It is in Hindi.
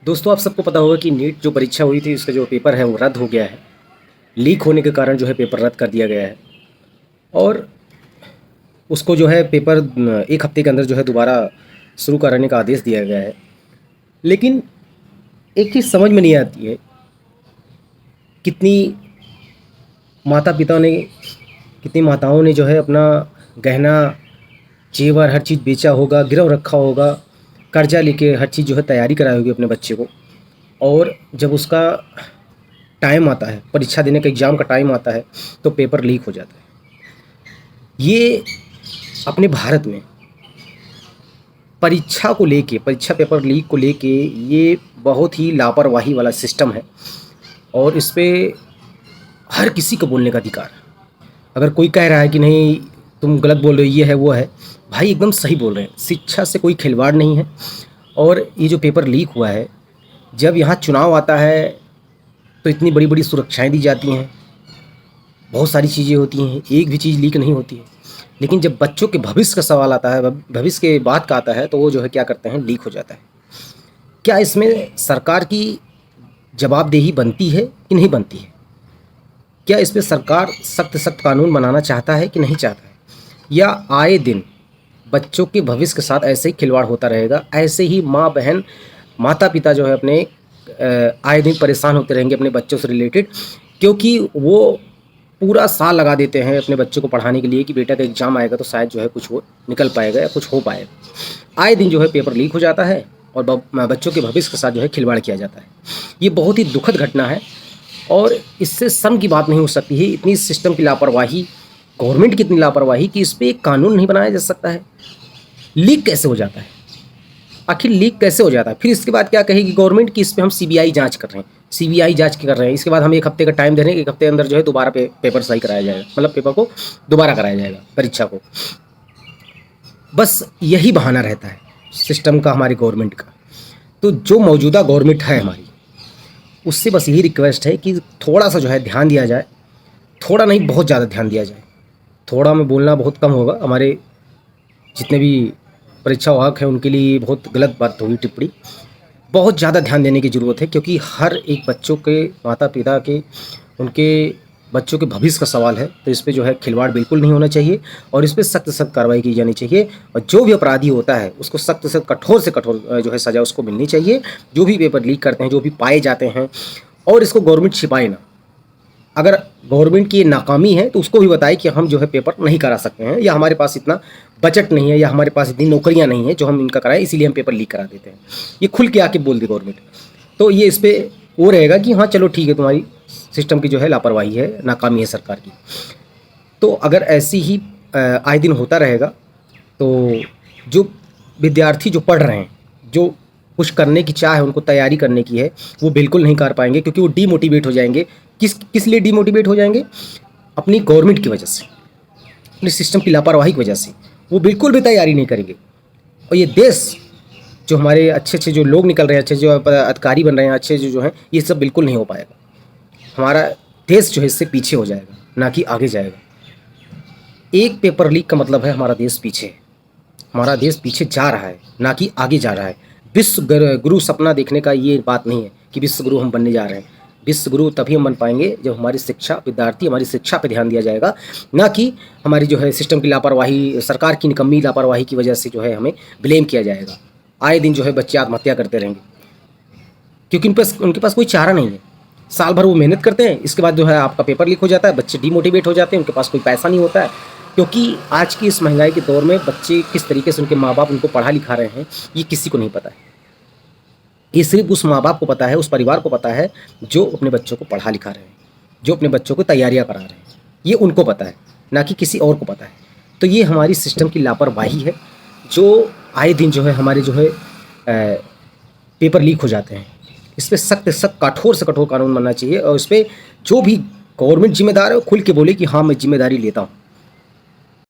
दोस्तों, आप सबको पता होगा कि नीट जो परीक्षा हुई थी उसका जो पेपर है वो रद्द हो गया है। लीक होने के कारण जो है पेपर रद्द कर दिया गया है और उसको जो है पेपर 1 हफ्ते के अंदर जो है दोबारा शुरू कराने का आदेश दिया गया है। लेकिन एक चीज़ समझ में नहीं आती है, कितनी माता पिता ने कितनी माताओं ने जो है अपना गहना जेवर हर चीज़ बेचा होगा, गिरव रखा होगा, कर्जा लेके हर चीज़ जो है तैयारी कराई होगी अपने बच्चे को। और जब उसका टाइम आता है, परीक्षा देने का एग्ज़ाम का टाइम आता है, तो पेपर लीक हो जाता है। ये अपने भारत में परीक्षा को लेके, परीक्षा पेपर लीक को लेके ये बहुत ही लापरवाही वाला सिस्टम है और इस पे हर किसी को बोलने का अधिकार है। अगर कोई कह रहा है कि नहीं तुम गलत बोल रहे हो, ये है वो है, भाई एकदम सही बोल रहे हैं। शिक्षा से कोई खिलवाड़ नहीं है। और ये जो पेपर लीक हुआ है, जब यहाँ चुनाव आता है तो इतनी बड़ी बड़ी सुरक्षाएं दी जाती हैं, बहुत सारी चीज़ें होती हैं, एक भी चीज़ लीक नहीं होती है। लेकिन जब बच्चों के भविष्य का सवाल आता है, भविष्य के बात का आता है, तो वो जो है क्या करते हैं, लीक हो जाता है। क्या इसमें सरकार की जवाबदेही बनती है कि नहीं बनती है? क्या इस पे सरकार सख्त सख्त कानून बनाना चाहता है कि नहीं चाहता है? या आए दिन बच्चों के भविष्य के साथ ऐसे ही खिलवाड़ होता रहेगा, ऐसे ही माँ बहन माता पिता जो है अपने आए दिन परेशान होते रहेंगे अपने बच्चों से रिलेटेड, क्योंकि वो पूरा साल लगा देते हैं अपने बच्चों को पढ़ाने के लिए कि बेटा का एग्ज़ाम आएगा तो शायद जो है कुछ वो निकल पाएगा या कुछ हो पाएगा। आए दिन जो है पेपर लीक हो जाता है और बच्चों के भविष्य के साथ जो है खिलवाड़ किया जाता है। ये बहुत ही दुखद घटना है और इससे शर्म की बात नहीं हो सकती है। इतनी सिस्टम की लापरवाही, गवर्नमेंट की इतनी लापरवाही कि इस पर एक कानून नहीं बनाया जा सकता है। लीक कैसे हो जाता है? आखिर लीक कैसे हो जाता है? फिर इसके बाद क्या कहेगी गवर्नमेंट कि इस पर हम सीबीआई जांच कर रहे हैं, सीबीआई जांच कर रहे हैं। इसके बाद हम 1 हफ्ते का टाइम दे रहे हैं, 1 हफ्ते के अंदर जो है दोबारा पेपर सही कराया जाएगा, मतलब पेपर को दोबारा कराया जाएगा, परीक्षा को। बस यही बहाना रहता है सिस्टम का, हमारी गवर्नमेंट का। तो जो मौजूदा गवर्नमेंट है हमारी, उससे बस यही रिक्वेस्ट है कि थोड़ा सा जो है ध्यान दिया जाए। थोड़ा नहीं, बहुत ज़्यादा ध्यान दिया जाए। थोड़ा में बोलना बहुत कम होगा, हमारे जितने भी परीक्षा वाहक हैं उनके लिए बहुत गलत बात होगी टिप्पणी। बहुत ज़्यादा ध्यान देने की ज़रूरत है, क्योंकि हर एक बच्चों के माता पिता के, उनके बच्चों के भविष्य का सवाल है। तो इस पे जो है खिलवाड़ बिल्कुल नहीं होना चाहिए और इस पे सख्त सख्त कार्रवाई की जानी चाहिए। और जो भी अपराधी होता है उसको सख्त से कठोर जो है सज़ा उसको मिलनी चाहिए। जो भी पेपर लीक करते हैं, जो भी पाए जाते हैं, और इसको गवर्नमेंट छिपाए ना। अगर गवर्नमेंट की नाकामी है तो उसको भी बताए कि हम जो है पेपर नहीं करा सकते हैं, या हमारे पास इतना बजट नहीं है, या हमारे पास इतनी नौकरियां नहीं है जो हम इनका कराएं, इसीलिए हम पेपर लीक करा देते हैं। ये खुल के आके बोल दे गवर्नमेंट, तो ये इस पर वो रहेगा कि हाँ चलो ठीक है, तुम्हारी सिस्टम की जो है लापरवाही है, नाकामी है सरकार की। तो अगर ऐसी ही आए दिन होता रहेगा तो जो विद्यार्थी जो पढ़ रहे हैं, जो कुछ करने की चाह है, उनको तैयारी करने की है, वो बिल्कुल नहीं कर पाएंगे, क्योंकि वो डीमोटिवेट हो जाएंगे। किस लिए डीमोटिवेट हो जाएंगे? अपनी गवर्नमेंट की वजह से, अपने सिस्टम की लापरवाही की वजह से वो बिल्कुल भी तैयारी नहीं करेंगे। और ये देश, जो हमारे अच्छे अच्छे जो लोग निकल रहे हैं, अच्छे जो अधिकारी बन रहे हैं, अच्छे जो हैं, ये सब बिल्कुल नहीं हो पाएगा। हमारा देश जो है इससे पीछे हो जाएगा, ना कि आगे जाएगा। एक पेपर लीक का मतलब है हमारा देश पीछे है, हमारा देश पीछे जा रहा है, ना कि आगे जा रहा है। विश्व गुरु सपना देखने का ये बात नहीं है कि विश्व गुरु हम बनने जा रहे हैं। विश्व गुरु तभी हम बन पाएंगे जब हमारी शिक्षा, विद्यार्थी, हमारी शिक्षा पे ध्यान दिया जाएगा, ना कि हमारी जो है सिस्टम की लापरवाही, सरकार की निकम्मी लापरवाही की वजह से जो है हमें ब्लेम किया जाएगा। आए दिन जो है बच्चे आत्महत्या करते रहेंगे, क्योंकि उनके पास कोई चारा नहीं है। साल भर वो मेहनत करते हैं, इसके बाद जो है आपका पेपर लीक हो जाता है, बच्चे डीमोटिवेट हो जाते हैं, उनके पास कोई पैसा नहीं होता है। क्योंकि आज की इस महंगाई के दौर में बच्चे किस तरीके से उनके माँ बाप उनको पढ़ा लिखा रहे हैं, ये किसी को नहीं पता है। ये सिर्फ उस माँ बाप को पता है, उस परिवार को पता है जो अपने बच्चों को पढ़ा लिखा रहे हैं, जो अपने बच्चों को तैयारियां करा रहे हैं। ये उनको पता है, ना कि किसी और को पता है। तो ये हमारी सिस्टम की लापरवाही है, जो आए दिन जो है हमारे जो है पेपर लीक हो जाते हैं। इस पर सख्त सख्त कठोर से कठोर कानून बनना चाहिए और इस पर जो भी गवर्नमेंट जिम्मेदार है वो खुल के बोले कि हाँ मैं जिम्मेदारी लेता हूँ।